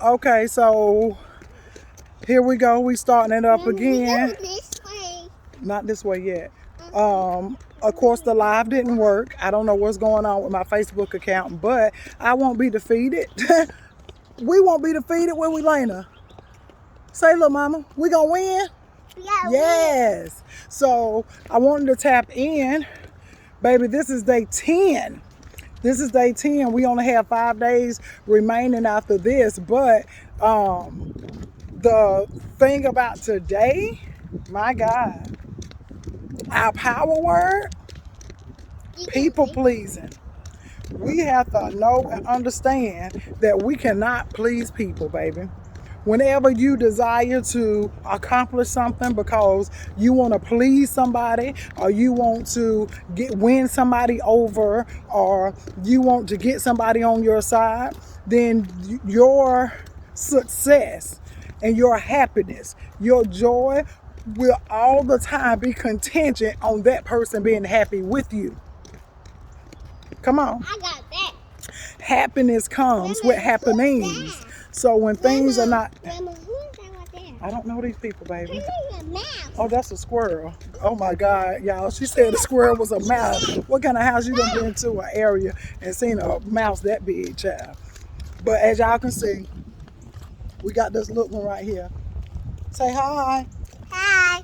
Okay, so here we go. We starting it up again. This way. Not this way yet. Of course, the live didn't work. I don't know what's going on with my Facebook account, but I won't be defeated. We won't be defeated when we Lena. Say, little mama, we gonna win? Yeah. Yes. So I wanted to tap in. Baby, this is day 10. This is day 10. We only have 5 days remaining after this. But the thing about today, my God, our power word, people pleasing. We have to know and understand that we cannot please people, baby. Whenever you desire to accomplish something because you want to please somebody, or you want to win somebody over, or you want to get somebody on your side, then your success and your happiness, your joy will all the time be contingent on that person being happy with you. Come on. I got that. Happiness comes with happenings. So when things are not... Grandma, who is that right there? I don't know these people, baby. It's a mouse. Oh, that's a squirrel. Oh my God, y'all. She said the squirrel was a mouse. What kind of house you done been to an area and seen a mouse that big, child? But as y'all can see, we got this little one right here. Say hi. Hi.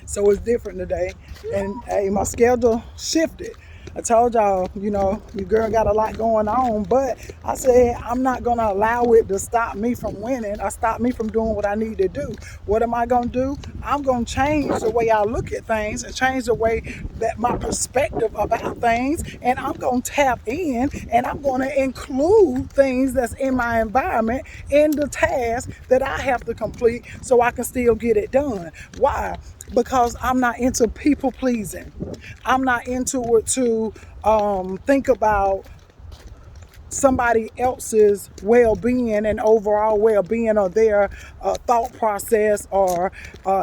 So it's different today. And hey, my schedule shifted. I told y'all, you know, your girl got a lot going on, but I said I'm not going to allow it to stop me from winning or stop me from doing what I need to do. What am I going to do? I'm going to change the way I look at things and change the way that my perspective about things, and I'm going to tap in and I'm going to include things that's in my environment in the task that I have to complete so I can still get it done. Why? Because I'm not into people pleasing. I'm not into it to think about somebody else's well-being and overall well-being, or their thought process, or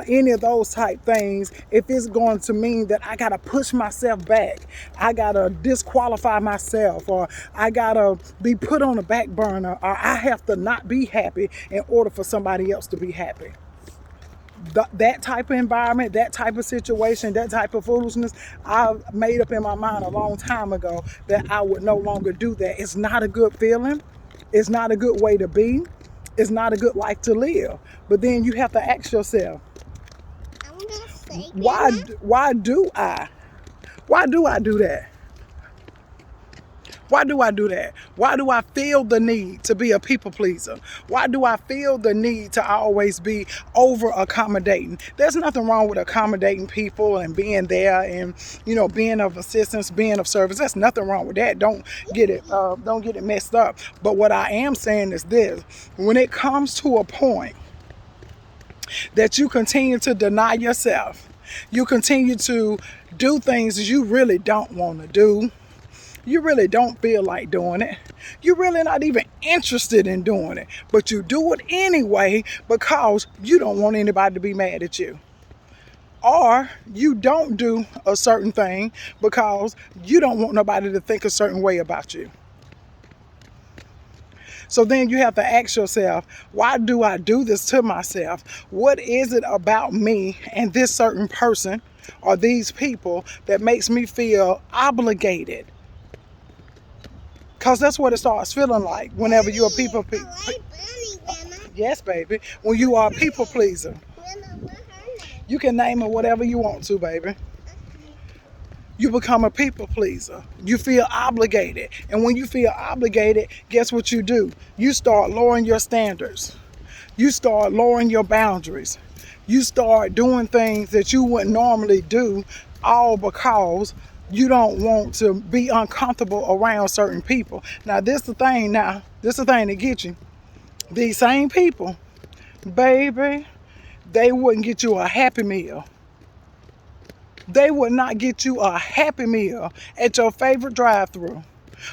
any of those type things, if it's going to mean that I gotta push myself back, I gotta disqualify myself, or I gotta be put on the back burner, or I have to not be happy in order for somebody else to be happy. That type of environment, that type of situation, that type of foolishness, I made up in my mind a long time ago that I would no longer do that. It's not a good feeling. It's not a good way to be. It's not a good life to live. But then you have to ask yourself, I'm gonna say why do I do that? Why do I do that? Why do I feel the need to be a people pleaser? Why do I feel the need to always be over accommodating? There's nothing wrong with accommodating people and being there and, you know, being of assistance, being of service. There's nothing wrong with that. Don't get it messed up. But what I am saying is this: when it comes to a point that you continue to deny yourself, you continue to do things that you really don't want to do, you really don't feel like doing it, you're really not even interested in doing it, but you do it anyway because you don't want anybody to be mad at you. Or you don't do a certain thing because you don't want nobody to think a certain way about you. So then you have to ask yourself, why do I do this to myself? What is it about me and this certain person or these people that makes me feel obligated? Because that's what it starts feeling like whenever you're a people I like Bunny, Grandma. Yes, baby. When you are a people pleaser. Grandma, what's her name? You can name it whatever you want to, baby. You become a people pleaser. You feel obligated. And when you feel obligated, guess what you do? You start lowering your standards. You start lowering your boundaries. You start doing things that you wouldn't normally do, all because you don't want to be uncomfortable around certain people. Now, this is the thing to get you. These same people, baby, they wouldn't get you a Happy Meal. They would not get you a Happy Meal at your favorite drive-thru.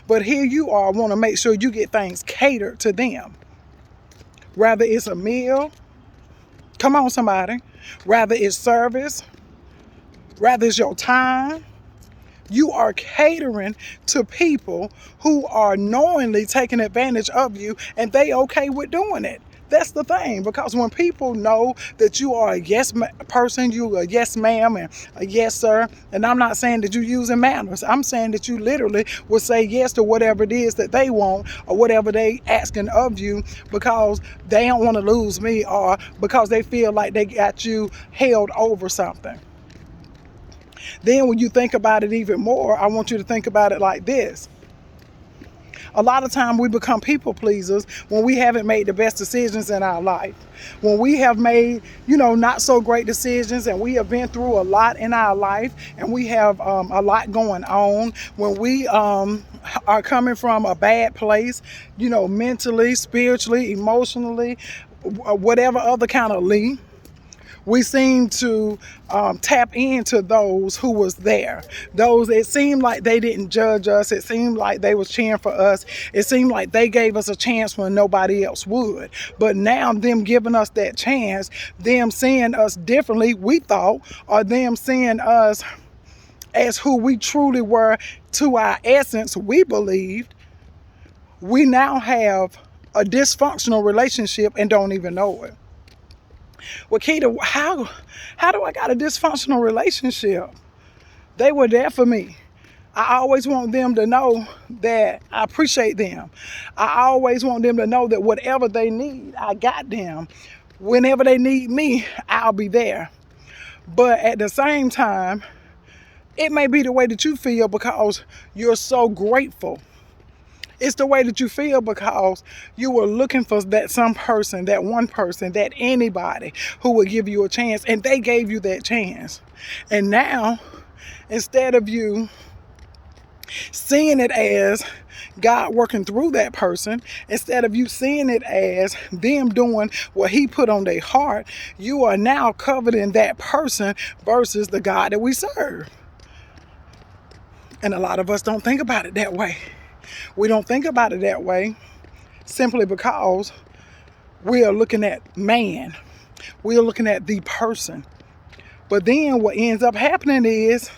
But here you are, want to make sure you get things catered to them. Rather it's a meal, come on somebody, rather it's service, rather it's your time. You are catering to people who are knowingly taking advantage of you, and they okay with doing it. That's the thing, because when people know that you are a yes person, you a yes ma'am and a yes sir, and I'm not saying that you using manners. I'm saying that you literally will say yes to whatever it is that they want or whatever they asking of you, because they don't want to lose me or because they feel like they got you held over something. Then when you think about it even more, I want you to think about it like this. A lot of time we become people pleasers when we haven't made the best decisions in our life. When we have made, not so great decisions, and we have been through a lot in our life, and we have a lot going on. When we are coming from a bad place, mentally, spiritually, emotionally, whatever other kind of we seem to tap into those who was there. Those, it seemed like they didn't judge us. It seemed like they was cheering for us. It seemed like they gave us a chance when nobody else would. But now them giving us that chance, them seeing us differently, we thought, or them seeing us as who we truly were to our essence, we believed, we now have a dysfunctional relationship and don't even know it. Well, Keita, how do I got a dysfunctional relationship? They were there for me. I always want them to know that I appreciate them. I always want them to know that whatever they need, I got them. Whenever they need me, I'll be there. But at the same time, it may be the way that you feel because you're so grateful. It's the way that you feel because you were looking for that some person, that one person, that anybody who would give you a chance, and they gave you that chance. And now, instead of you seeing it as God working through that person, instead of you seeing it as them doing what he put on their heart, you are now covered in that person versus the God that we serve. And a lot of us don't think about it that way. We don't think about it that way simply because we are looking at man. We are looking at the person. But then what ends up happening is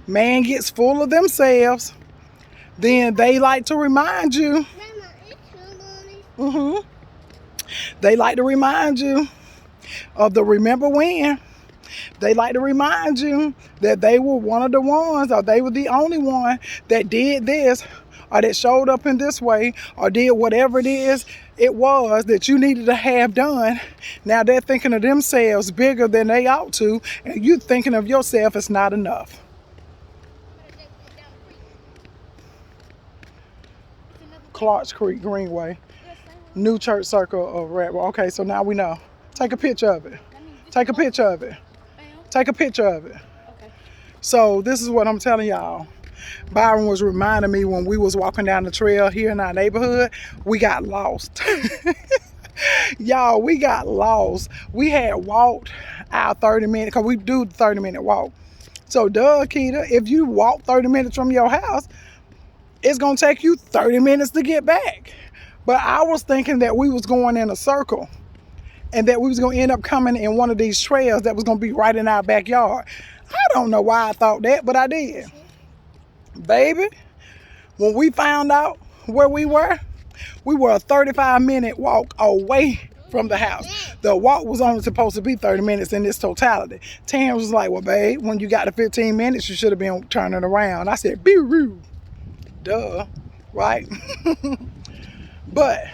man gets full of themselves. Then they like to remind you. They like to remind you of the remember when. They like to remind you that they were one of the ones, or they were the only one that did this, or that showed up in this way, or did whatever it was that you needed to have done. Now they're thinking of themselves bigger than they ought to, and you thinking of yourself as not enough. Clarks Creek Greenway, New Church Circle of Redwood. Okay, so now we know. Take a picture of it. Take a picture of it. Take a picture of it. So this is what I'm telling y'all. Byron was reminding me when we was walking down the trail here in our neighborhood, we got lost. Y'all, we got lost. We had walked our 30 minutes, because we do the 30-minute walk. So duh, Keita, if you walk 30 minutes from your house, it's going to take you 30 minutes to get back. But I was thinking that we was going in a circle, and that we was going to end up coming in one of these trails that was going to be right in our backyard. I don't know why I thought that, but I did. Baby, when we found out where we were a 35-minute walk away from the house. The walk was only supposed to be 30 minutes in its totality. Tam was like, well, babe, when you got to 15 minutes, you should have been turning around. I said, boo, duh, right? But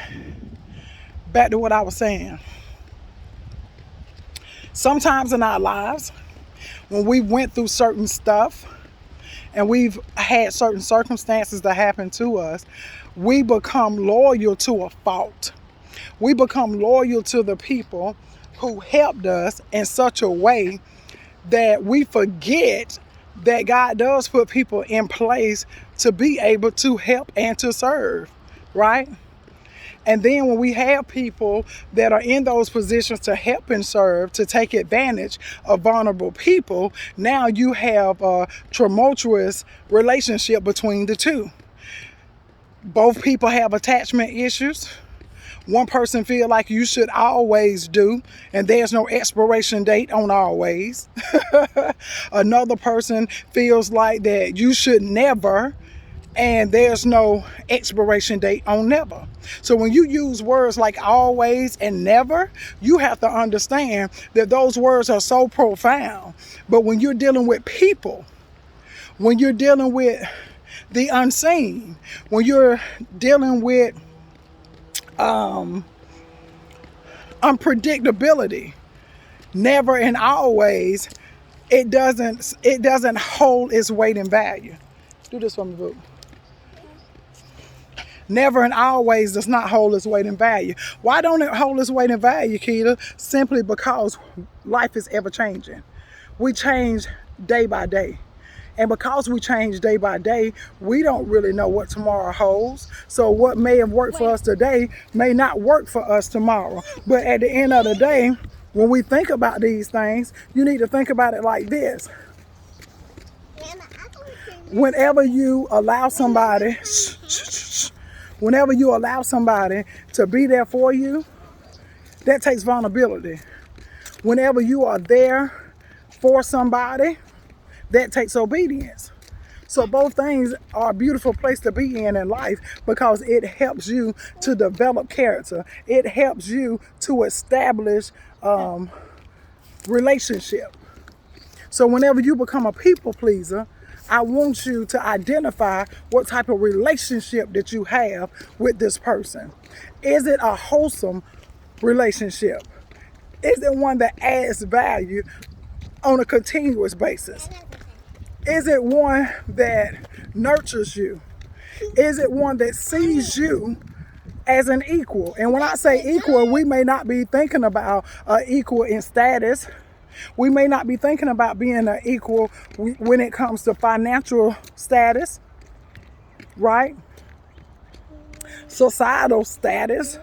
back to what I was saying. Sometimes in our lives, when we went through certain stuff and we've had certain circumstances that happen to us, we become loyal to a fault. We become loyal to the people who helped us in such a way that we forget that God does put people in place to be able to help and to serve, right? And then when we have people that are in those positions to help and serve, to take advantage of vulnerable people, now you have a tumultuous relationship between the two. Both people have attachment issues. One person feel like you should always do, and there's no expiration date on always. Another person feels like that you should never, and there's no expiration date on never. So when you use words like always and never, you have to understand that those words are so profound. But when you're dealing with people, when you're dealing with the unseen, when you're dealing with unpredictability, never and always, it doesn't hold its weight in value. Do this for me, boo. Never and always does not hold its weight in value. Why don't it hold its weight in value, Keita? Simply because life is ever changing. We change day by day. And because we change day by day, we don't really know what tomorrow holds. So what may have worked for us today may not work for us tomorrow. But at the end of the day, when we think about these things, you need to think about it like this. Grandma, I don't think Whenever you allow somebody, whenever you allow somebody to be there for you, that takes vulnerability. Whenever you are there for somebody, that takes obedience. So both things are a beautiful place to be in life because it helps you to develop character. It helps you to establish relationship. So whenever you become a people pleaser, I want you to identify what type of relationship that you have with this person. Is it a wholesome relationship? Is it one that adds value on a continuous basis? Is it one that nurtures you? Is it one that sees you as an equal? And when I say equal, we may not be thinking about equal in status. We may not be thinking about being an equal when it comes to financial status, right? Societal status.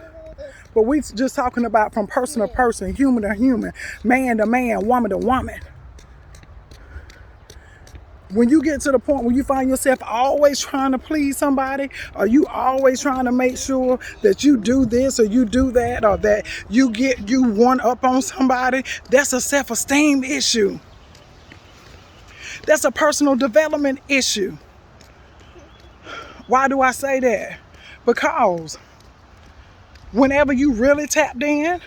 But we just talking about from person to person, human to human, man to man, woman to woman. When you get to the point where you find yourself always trying to please somebody, or you always trying to make sure that you do this or you do that, or that you one up on somebody, that's a self-esteem issue. That's a personal development issue. Why do I say that? Because whenever you really tapped in,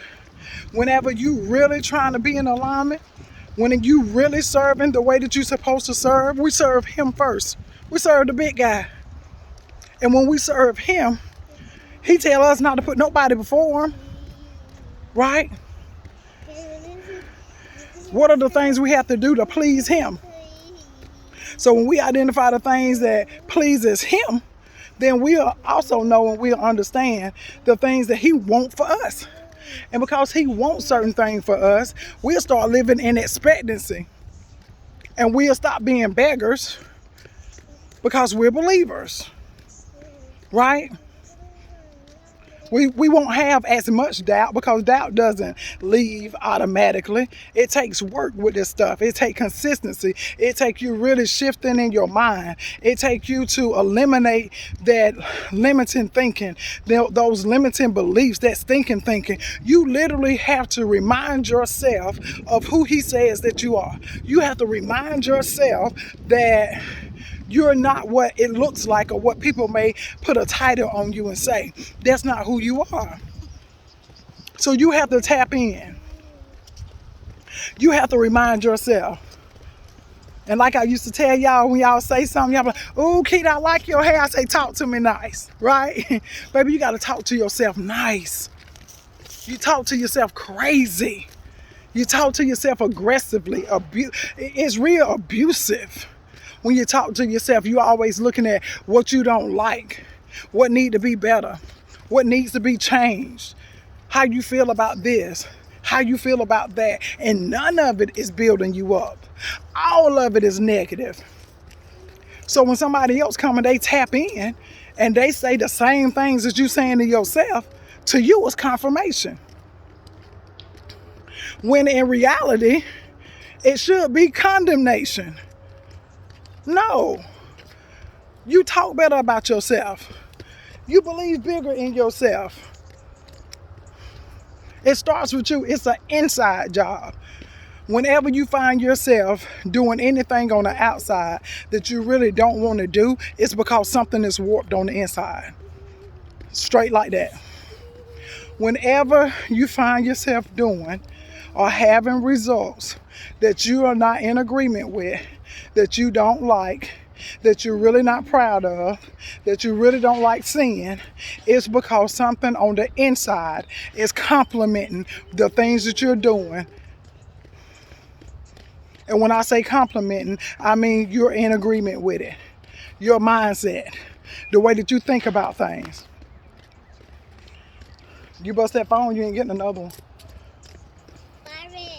whenever you really trying to be in alignment, when you really serving the way that you're supposed to serve, we serve him first. We serve the big guy. And when we serve him, he tell us not to put nobody before him. Right? What are the things we have to do to please him? So when we identify the things that pleases him, then we'll also know and we'll understand the things that he wants for us. And because he wants certain things for us, we'll start living in expectancy. And we'll stop being beggars because we're believers. Right? We won't have as much doubt because doubt doesn't leave automatically. It takes work with this stuff. It takes consistency. It takes you really shifting in your mind. It takes you to eliminate that limiting thinking, those limiting beliefs, that stinking thinking. You literally have to remind yourself of who he says that you are. You have to remind yourself that you're not what it looks like or what people may put a title on you and say. That's not who you are. So you have to tap in. You have to remind yourself. And like I used to tell y'all, when y'all say something, y'all be like, oh, Keita, I like your hair. I say, talk to me nice, right? Baby, you got to talk to yourself nice. You talk to yourself crazy. You talk to yourself aggressively. It's real abusive. When you talk to yourself, you're always looking at what you don't like, what need to be better, what needs to be changed, how you feel about this, how you feel about that. And none of it is building you up. All of it is negative. So when somebody else come and they tap in and they say the same things that you saying to yourself, to you it's confirmation. When in reality, it should be condemnation. No, you talk better about yourself. You believe bigger in yourself. It starts with you. It's an inside job. Whenever you find yourself doing anything on the outside that you really don't want to do, it's because something is warped on the inside. Straight like that. Whenever you find yourself doing or having results that you are not in agreement with, that you don't like, that you're really not proud of, that you really don't like seeing, it's because something on the inside is complementing the things that you're doing. And when I say complimenting, I mean you're in agreement with it. Your mindset, the way that you think about things. You bust that phone, you ain't getting another one. Barbie.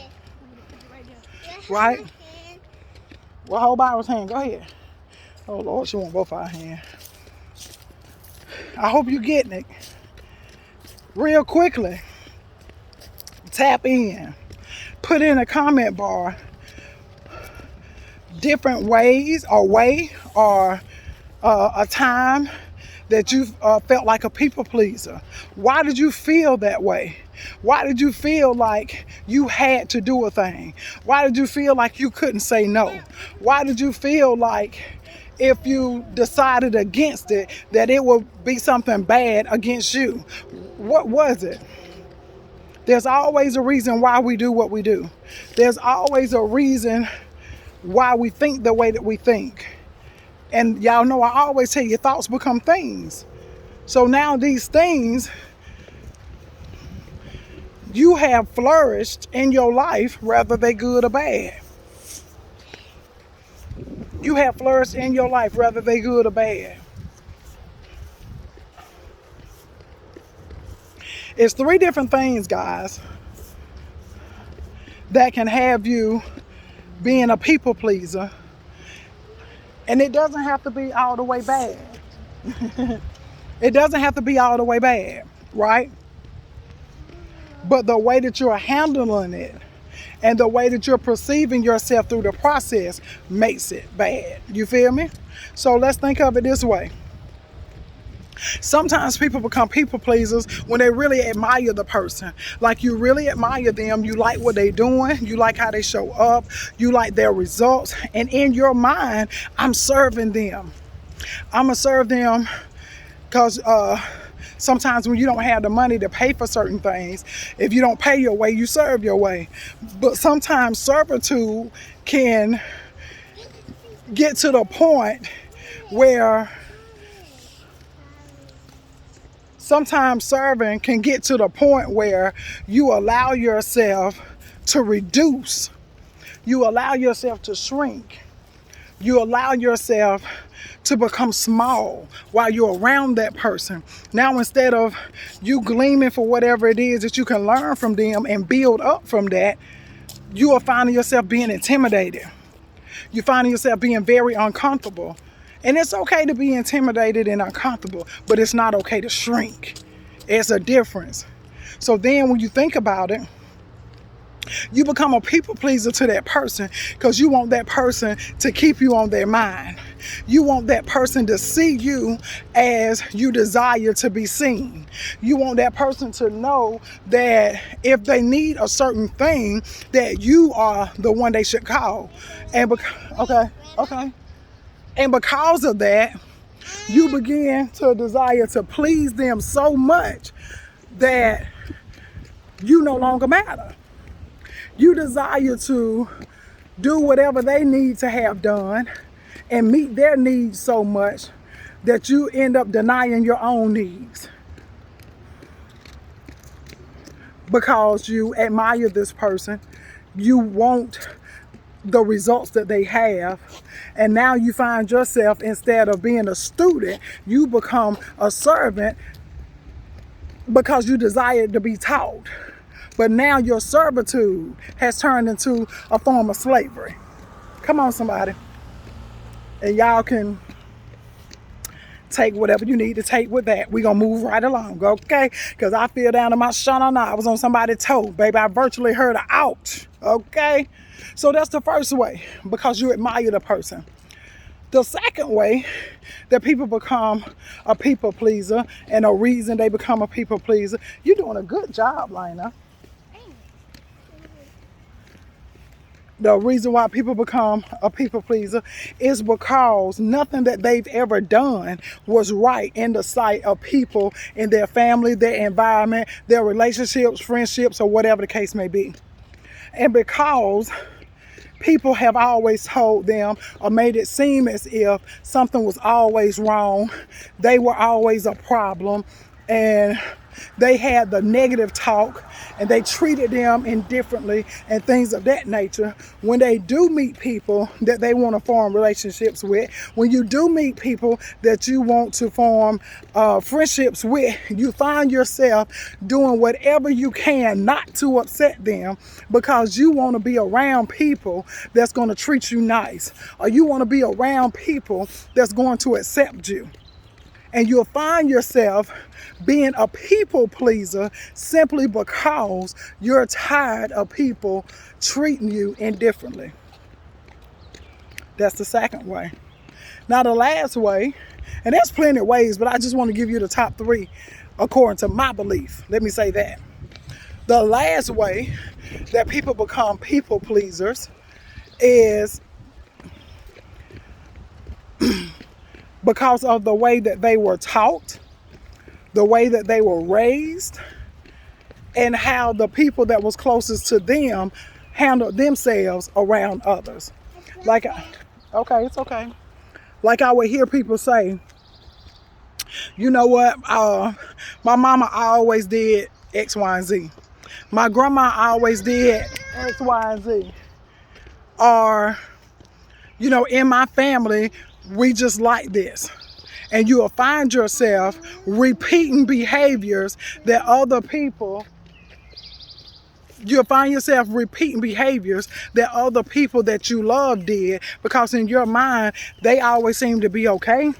Right? Well, hold Byron's hand. Go ahead. Oh, Lord, she want both our hands. I hope you're getting it. Real quickly, tap in. Put in a comment bar different ways or a time that you felt like a people pleaser. Why did you feel that way? Why did you feel like you had to do a thing? Why did you feel like you couldn't say no? Why did you feel like if you decided against it, that it would be something bad against you? What was it? There's always a reason why we do what we do. There's always a reason why we think the way that we think. And y'all know I always tell you, thoughts become things. So now these things, you have flourished in your life, whether they good or bad. You have flourished in your life, whether they good or bad. It's 3 different things, guys, that can have you being a people pleaser. And it doesn't have to be all the way bad. It doesn't have to be all the way bad, right? But the way that you're handling it and the way that you're perceiving yourself through the process makes it bad. You feel me? So let's think of it this way. Sometimes people become people pleasers when they really admire the person. Like you really admire them. You like what they're doing. You like how they show up. You like their results. And in your mind, I'm serving them. I'm going to serve them because sometimes when you don't have the money to pay for certain things, if you don't pay your way, you serve your way. But sometimes servitude can get to the point where sometimes serving can get to the point where you allow yourself to reduce. You allow yourself to shrink. You allow yourself to become small while you're around that person. Now, instead of you gleaming for whatever it is that you can learn from them and build up from that, you are finding yourself being intimidated. You're finding yourself being very uncomfortable. And it's okay to be intimidated and uncomfortable, but it's not okay to shrink. It's a difference. So then when you think about it, you become a people pleaser to that person because you want that person to keep you on their mind. You want that person to see you as you desire to be seen. You want that person to know that if they need a certain thing, that you are the one they should call. And okay. And because of that, you begin to desire to please them so much that you no longer matter. You desire to do whatever they need to have done and meet their needs so much that you end up denying your own needs because you admire this person. You want the results that they have, and now you find yourself, instead of being a student, you become a servant because you desire to be taught. But now your servitude has turned into a form of slavery. Come on, somebody. And y'all can take whatever you need to take with that. We're going to move right along, okay? Because I feel down in my shana. I was on somebody's toe. Baby, I virtually heard an ouch, okay? So that's the first way, because you admire the person. The second way that people become a people pleaser, and a reason they become a people pleaser, you're doing a good job, Lena. The reason why people become a people pleaser is because nothing that they've ever done was right in the sight of people in their family, their environment, their relationships, friendships, or whatever the case may be. And because people have always told them or made it seem as if something was always wrong, they were always a problem, and they had the negative talk, and they treated them indifferently and things of that nature. When they do meet people that they want to form relationships with, when you do meet people that you want to form friendships with, you find yourself doing whatever you can not to upset them, because you want to be around people that's going to treat you nice, or you want to be around people that's going to accept you. And you'll find yourself being a people pleaser simply because you're tired of people treating you indifferently. That's the second way. Now the last way, and there's plenty of ways, but I just want to give you the top 3 according to my belief. Let me say that. The last way that people become people pleasers is because of the way that they were taught, the way that they were raised, and how the people that was closest to them handled themselves around others. Like, okay, it's okay. Like I would hear people say, you know what, my mama always did X, Y, and Z. My grandma always did X, Y, and Z. Or, you know, in my family, we just like this. And you'll find yourself repeating behaviors that other people, that you love did, because in your mind, they always seem to be okay.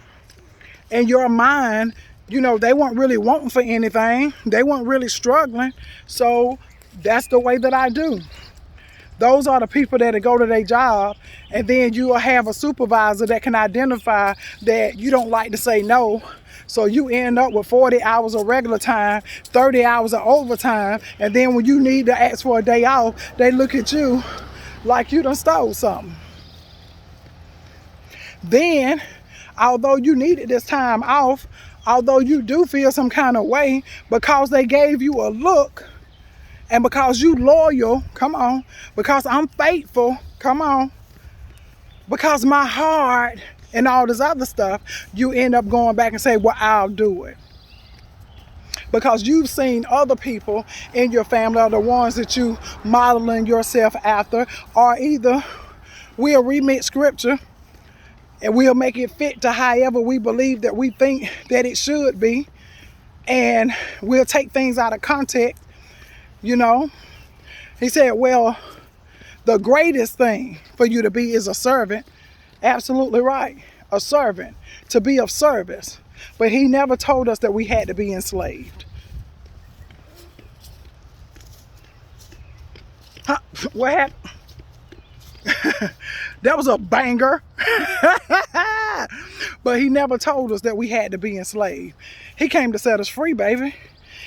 In your mind, you know, they weren't really wanting for anything. They weren't really struggling. So that's the way that I do. Those are the people that go to their job, and then you will have a supervisor that can identify that you don't like to say no. So you end up with 40 hours of regular time, 30 hours of overtime, and then when you need to ask for a day off, they look at you like you done stole something. Then, although you needed this time off, although you do feel some kind of way, because they gave you a look, and because you loyal, come on, because I'm faithful, come on, because my heart and all this other stuff, you end up going back and say, well, I'll do it. Because you've seen other people in your family are the ones that you modeling yourself after, or either we'll remix scripture and we'll make it fit to however we believe that we think that it should be, and we'll take things out of context. You know, he said, well, the greatest thing for you to be is a servant. Absolutely right. A servant, to be of service. But he never told us that we had to be enslaved. Huh? What happened? That was a banger. But he never told us that we had to be enslaved. He came to set us free, baby.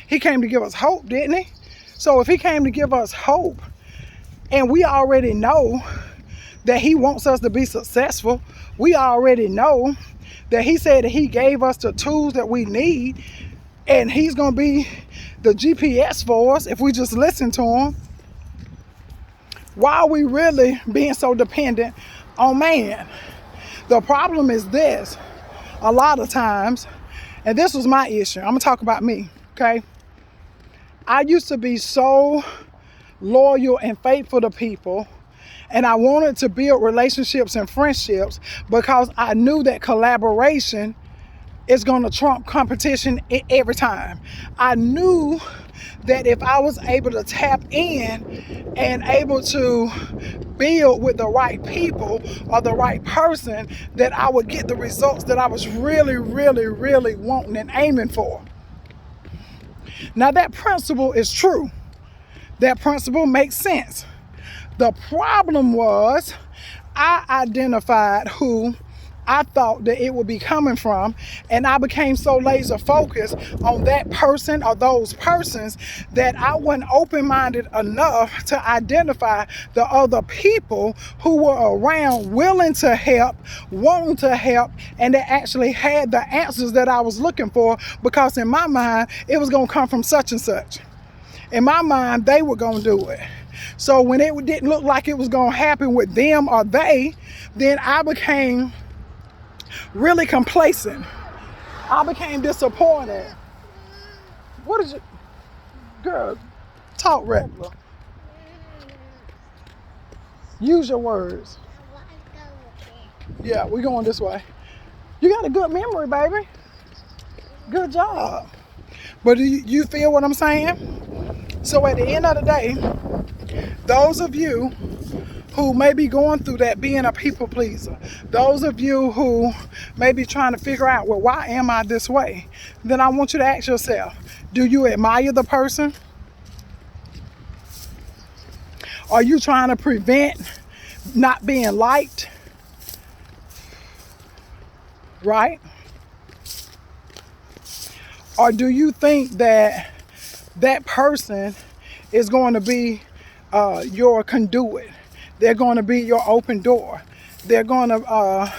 He came to give us hope, didn't he? So if he came to give us hope, and we already know that he wants us to be successful, we already know that he said that he gave us the tools that we need, and he's going to be the GPS for us if we just listen to him. Why are we really being so dependent on man? The problem is this, a lot of times, and this was my issue. I'm going to talk about me, okay? I used to be so loyal and faithful to people, and I wanted to build relationships and friendships because I knew that collaboration is going to trump competition every time. I knew that if I was able to tap in and able to build with the right people or the right person, that I would get the results that I was really, really, really wanting and aiming for. Now that principle is true. That principle makes sense. The problem was I identified who I thought that it would be coming from. And I became so laser focused on that person or those persons that I wasn't open-minded enough to identify the other people who were around willing to help, wanting to help, and that actually had the answers that I was looking for, because in my mind, it was going to come from such and such. In my mind, they were going to do it. So when it didn't look like it was going to happen with them or they, then I became really complacent. I became disappointed. What is it? Girl, talk regular. Use your words. I want to go with it. Yeah, we're going this way. You got a good memory, baby. Good job. But do you feel what I'm saying? So at the end of the day, those of you who may be going through that, being a people pleaser, those of you who may be trying to figure out, well, why am I this way? Then I want you to ask yourself, do you admire the person? Are you trying to prevent not being liked? Right? Or do you think that that person is going to be your conduit? They're going to be your open door. They're going to,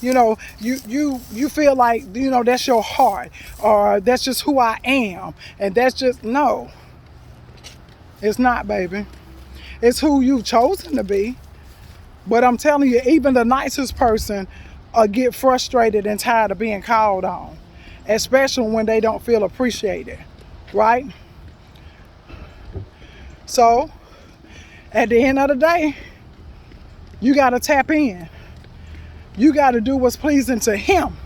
you feel like, that's your heart, or that's just who I am. And that's just, no, it's not, baby. It's who you've chosen to be. But I'm telling you, even the nicest person get frustrated and tired of being called on, especially when they don't feel appreciated, right? So, at the end of the day, you got to tap in. You got to do what's pleasing to him.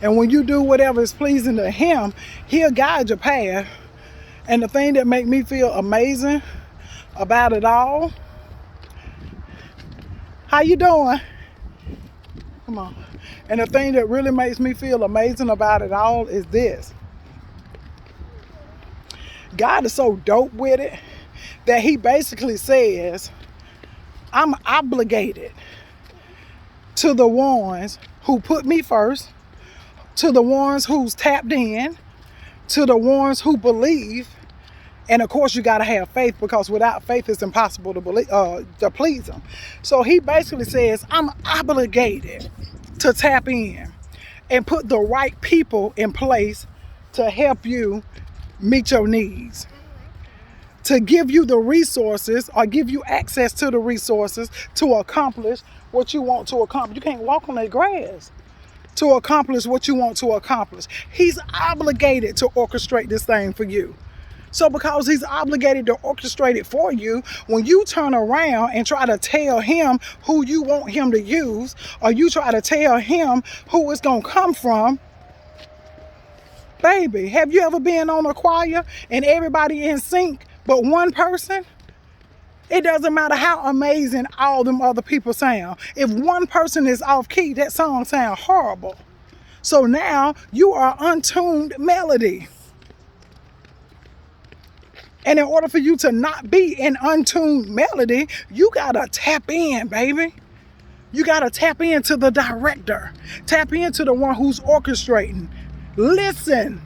And when you do whatever is pleasing to him, he'll guide your path. And the thing that make me feel amazing about it all, how you doing? Come on. And the thing that really makes me feel amazing about it all is this. God is so dope with it that he basically says, I'm obligated to the ones who put me first, to the ones who's tapped in, to the ones who believe. And of course, you got to have faith, because without faith, it's impossible to please him. So he basically says, I'm obligated to tap in and put the right people in place to help you meet your needs, to give you the resources, or give you access to the resources to accomplish what you want to accomplish. You can't walk on that grass. To accomplish what you want to accomplish. He's obligated to orchestrate this thing for you. So because he's obligated to orchestrate it for you, when you turn around and try to tell him who you want him to use, or you try to tell him who it's going to come from, baby, have you ever been on a choir and everybody in sync but one person? It doesn't matter how amazing all them other people sound. If one person is off key, that song sounds horrible. So now you are untuned melody. And in order for you to not be an untuned melody, you gotta tap in, baby. You gotta tap into the director. Tap into the one who's orchestrating. Listen.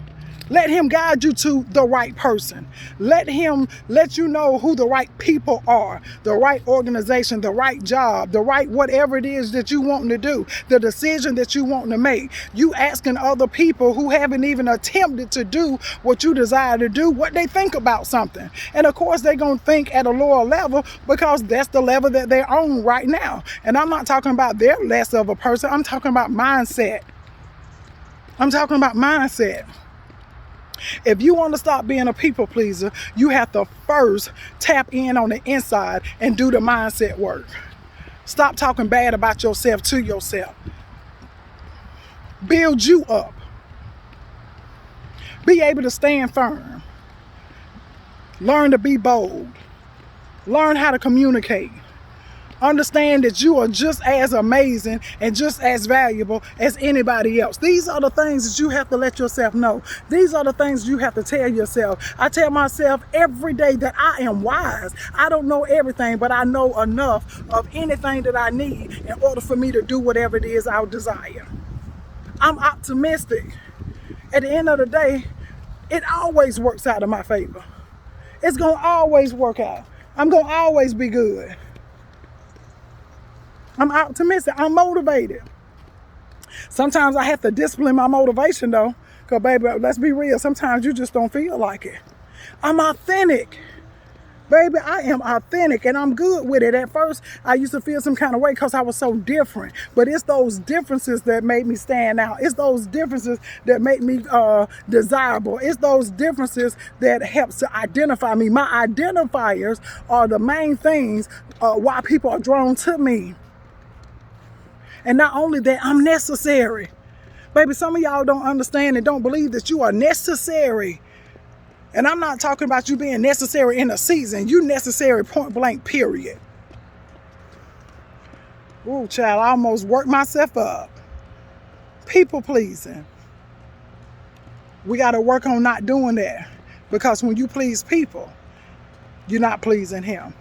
Let him guide you to the right person. Let him let you know who the right people are, the right organization, the right job, the right whatever it is that you want to do, the decision that you want to make. You asking other people who haven't even attempted to do what you desire to do, what they think about something. And of course, they're going to think at a lower level, because that's the level that they're on right now. And I'm not talking about they're less of a person. I'm talking about mindset. I'm talking about mindset. If you want to stop being a people pleaser, you have to first tap in on the inside and do the mindset work. Stop talking bad about yourself to yourself. Build you up. Be able to stand firm. Learn to be bold. Learn how to communicate. Understand that you are just as amazing and just as valuable as anybody else. These are the things that you have to let yourself know. These are the things you have to tell yourself. I tell myself every day that I am wise. I don't know everything, but I know enough of anything that I need in order for me to do whatever it is I desire. I'm optimistic. At the end of the day, it always works out in my favor. It's going to always work out. I'm going to always be good. I'm optimistic. I'm motivated. Sometimes I have to discipline my motivation though. Because baby, let's be real. Sometimes you just don't feel like it. I'm authentic. Baby, I am authentic and I'm good with it. At first, I used to feel some kind of way because I was so different. But it's those differences that made me stand out. It's those differences that make me desirable. It's those differences that helps to identify me. My identifiers are the main things why people are drawn to me. And not only that, I'm necessary. Baby, some of y'all don't understand and don't believe that you are necessary. And I'm not talking about you being necessary in a season. You necessary point blank, period. Ooh, child, I almost worked myself up. People pleasing. We got to work on not doing that. Because when you please people, you're not pleasing him.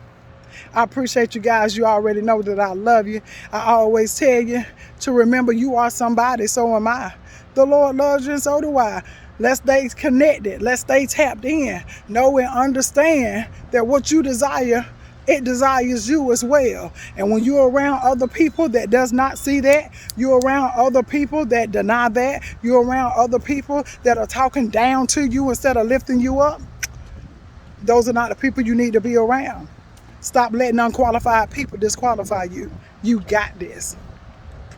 I appreciate you guys. You already know that I love you. I always tell you to remember you are somebody, so am I. The Lord loves you and so do I. Let's stay connected. Let's stay tapped in. Know and understand that what you desire, it desires you as well. And when you're around other people that does not see that, you're around other people that deny that, you're around other people that are talking down to you instead of lifting you up, those are not the people you need to be around. Stop letting unqualified people disqualify you. You got this.